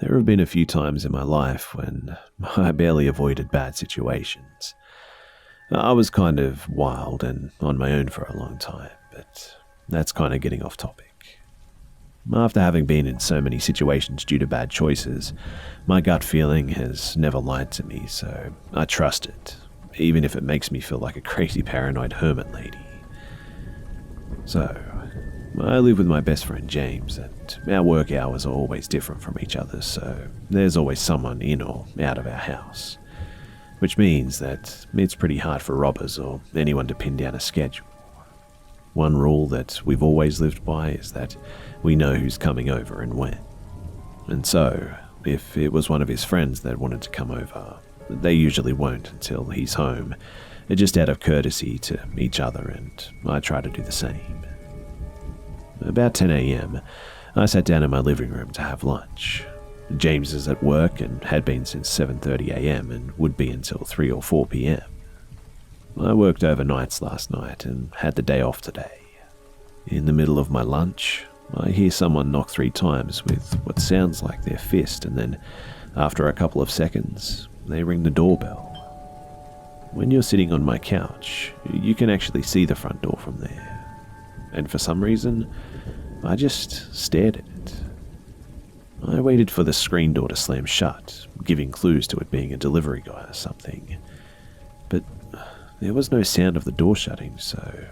There have been a few times in my life when I barely avoided bad situations. I was kind of wild and on my own for a long time, but that's kind of getting off topic. After having been in so many situations due to bad choices, my gut feeling has never lied to me, so I trust it, even if it makes me feel like a crazy paranoid hermit lady. So, I live with my best friend James, and our work hours are always different from each other, so there's always someone in or out of our house, which means that it's pretty hard for robbers or anyone to pin down a schedule. One rule that we've always lived by is that we know who's coming over and when. And so, if it was one of his friends that wanted to come over, they usually won't until he's home, just out of courtesy to each other, and I try to do the same. About 10 a.m, I sat down in my living room to have lunch. James is at work and had been since 7:30 a.m. and would be until 3 or 4 p.m. I worked overnights last night and had the day off today. In the middle of my lunch, I hear someone knock 3 times with what sounds like their fist, and then, after a couple of seconds, they ring the doorbell. When you're sitting on my couch, you can actually see the front door from there. And for some reason, I just stared at it. I waited for the screen door to slam shut, giving clues to it being a delivery guy or something. But there was no sound of the door shutting, so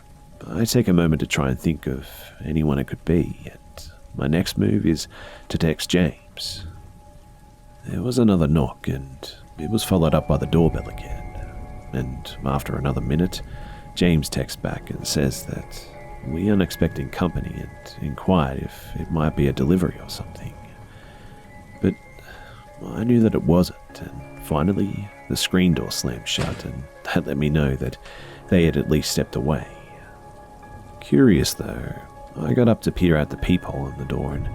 I take a moment to try and think of anyone it could be, and my next move is to text James. There was another knock, and it was followed up by the doorbell again. And after another minute, James texts back and says that we aren't expecting company and inquired if it might be a delivery or something. But I knew that it wasn't, and finally the screen door slammed shut, and that let me know that they had at least stepped away. Curious though, I got up to peer out the peephole in the door, and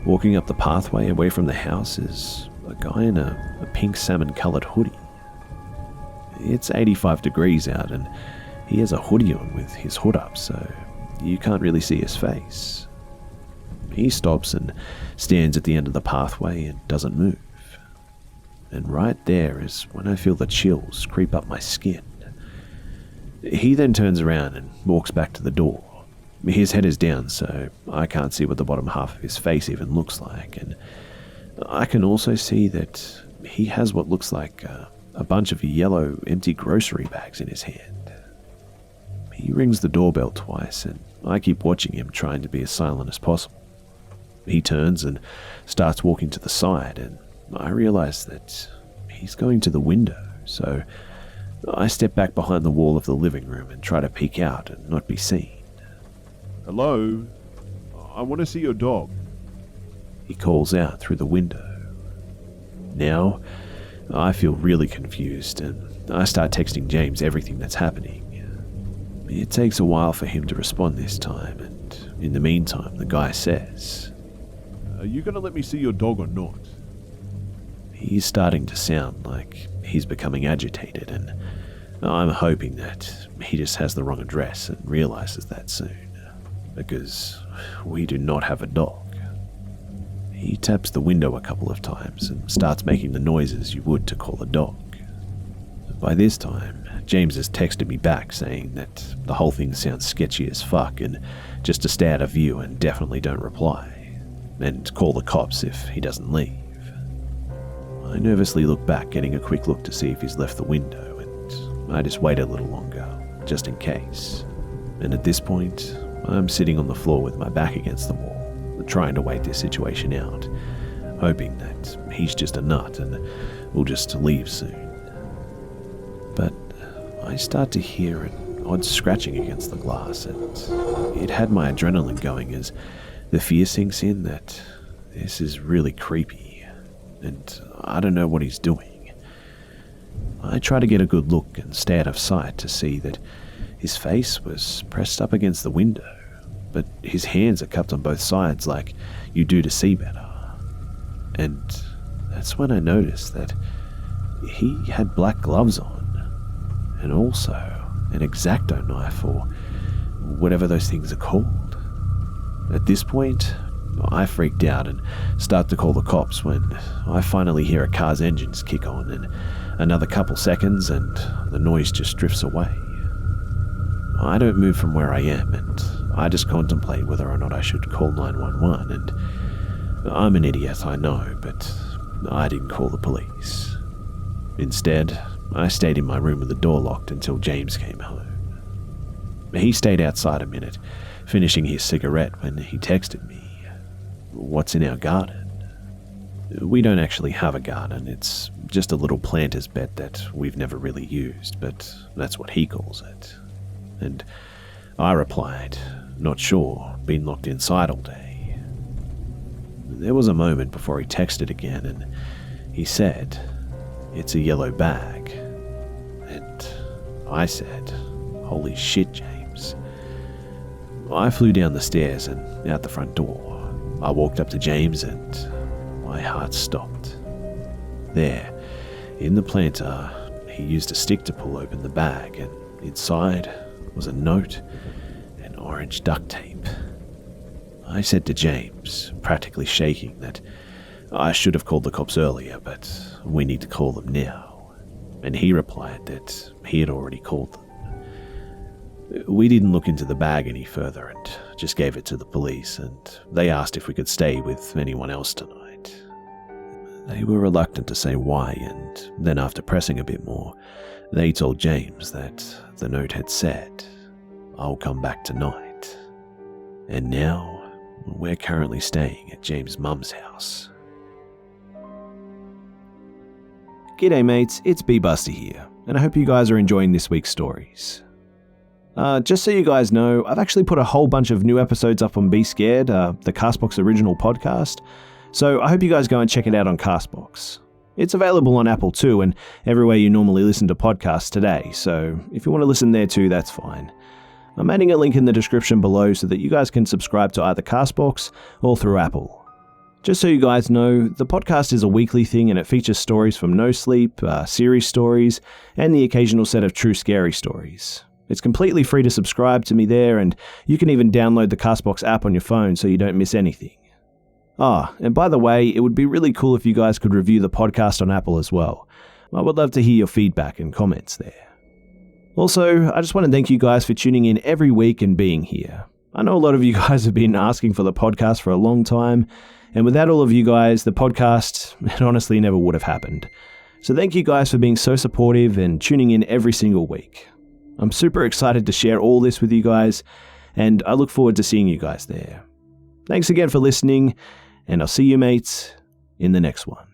walking up the pathway away from the house is a guy in a pink salmon-coloured hoodie. It's 85 degrees out, and he has a hoodie on with his hood up, so you can't really see his face. He stops and stands at the end of the pathway and doesn't move. And right there is when I feel the chills creep up my skin. He then turns around and walks back to the door. His head is down, so I can't see what the bottom half of his face even looks like, and I can also see that he has what looks like a bunch of yellow empty grocery bags in his hand. He rings the doorbell twice, and I keep watching him, trying to be as silent as possible. He turns and starts walking to the side, and I realize that he's going to the window, so I step back behind the wall of the living room and try to peek out and not be seen. "Hello? I want to see your dog." He calls out through the window. Now, I feel really confused, and I start texting James everything that's happening. It takes a while for him to respond this time, and in the meantime, the guy says, "Are you going to let me see your dog or not?" He's starting to sound like he's becoming agitated, and I'm hoping that he just has the wrong address and realizes that soon, because we do not have a dog. He taps the window a couple of times and starts making the noises you would to call a dog. By this time, James has texted me back saying that the whole thing sounds sketchy as fuck and just to stay out of view and definitely don't reply, and call the cops if he doesn't leave. I nervously look back, getting a quick look to see if he's left the window, and I just wait a little longer, just in case. And at this point, I'm sitting on the floor with my back against the wall, trying to wait this situation out, hoping that he's just a nut and will just leave soon. But I start to hear an odd scratching against the glass, and it had my adrenaline going as the fear sinks in that this is really creepy, and I don't know what he's doing. I try to get a good look and stay out of sight to see that his face was pressed up against the window, but his hands are cupped on both sides like you do to see better. And that's when I noticed that he had black gloves on, and also an X-Acto knife, or whatever those things are called. At this point, I freaked out and start to call the cops when I finally hear a car's engines kick on, and another couple seconds and the noise just drifts away. I don't move from where I am, and I just contemplate whether or not I should call 911, and I'm an idiot, I know, but I didn't call the police. Instead, I stayed in my room with the door locked until James came home. He stayed outside a minute, finishing his cigarette, when he texted me, "What's in our garden?" We don't actually have a garden, it's just a little planter's bed that we've never really used, but that's what he calls it. And I replied, "Not sure, been locked inside all day." There was a moment before he texted again, and he said, "It's a yellow bag." And I said, "Holy shit, James." I flew down the stairs and out the front door. I walked up to James and my heart stopped. There, in the planter, he used a stick to pull open the bag, and inside was a note and orange duct tape. I said to James, practically shaking, that I should have called the cops earlier, but we need to call them now. And he replied that he had already called them. We didn't look into the bag any further and just gave it to the police, and they asked if we could stay with anyone else tonight. They were reluctant to say why, and then after pressing a bit more, they told James that the note had said, "I'll come back tonight." And now, we're currently staying at James' mum's house. G'day mates, it's Busta here, and I hope you guys are enjoying this week's stories. Just so you guys know, I've actually put a whole bunch of new episodes up on Be Scared, the Castbox original podcast, so I hope you guys go and check it out on Castbox. It's available on Apple too, and everywhere you normally listen to podcasts today, so if you want to listen there too, that's fine. I'm adding a link in the description below so that you guys can subscribe to either Castbox or through Apple. Just so you guys know, the podcast is a weekly thing and it features stories from No Sleep, series stories, and the occasional set of true scary stories. It's completely free to subscribe to me there, and you can even download the Castbox app on your phone so you don't miss anything. And by the way, it would be really cool if you guys could review the podcast on Apple as well. I would love to hear your feedback and comments there. Also, I just want to thank you guys for tuning in every week and being here. I know a lot of you guys have been asking for the podcast for a long time, and without all of you guys, the podcast, it honestly never would have happened. So thank you guys for being so supportive and tuning in every single week. I'm super excited to share all this with you guys, and I look forward to seeing you guys there. Thanks again for listening, and I'll see you mates in the next one.